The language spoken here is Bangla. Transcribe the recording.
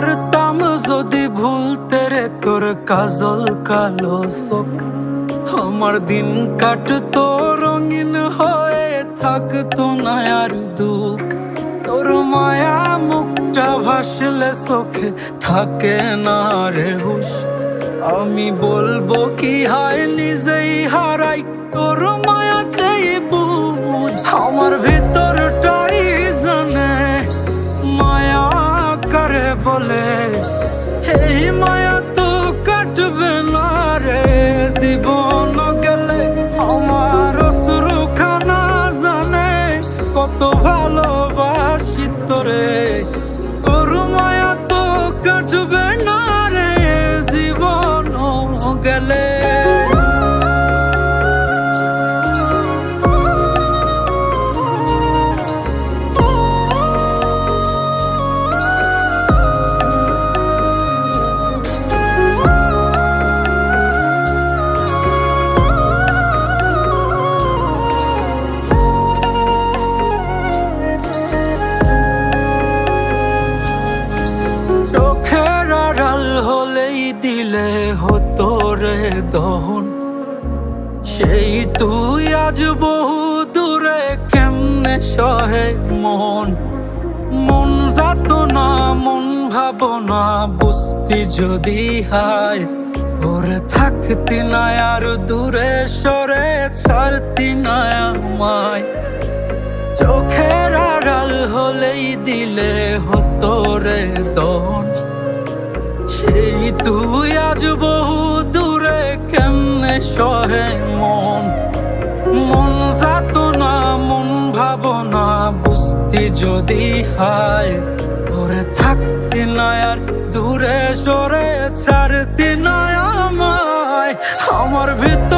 পারতাম যদি ভুলতে রে তোর কাজল কালো চোখ, আমার দিন কাটতো রঙিন হয়ে, থাকতো না আর দুঃখ। তোর মায়া মুখটা ভাসলে চোখে থাকে না রে হুশ। আমি বলবো কি হয় নিজেই হারাই তোর মায়াতেই বুঝ। আমার ভিতরটাই জানে মায়া করে বলে, এই মায়া তো কাটবে না রে জীবন গেলে। আমার অশ্রুখানা জানে কত ভালোবাসি তোরে, তোর মায়া তো কাটবে না রে জীবন গেলে। হলেই দিলে হতো রে দহন, সেই তুই আজ বহু দূরে কেমনে সহে মন। মন যাত না মন ভাবনা বুঝতি যদি হায়, ওরে থাকতি না আর দূরে সরে ছাড়তি না আমায়। চোখের আড়াল হলেই দিলে হতো রে দহন, সেই তুই আজ বহু দূরে কেমনে সহে মন। মন যাত না মন ভাবনা বুঝতি যদি হায়, ওরে থাকতি না আর দূরে সরে ছাড়তি না আমায়। আমার ভিতর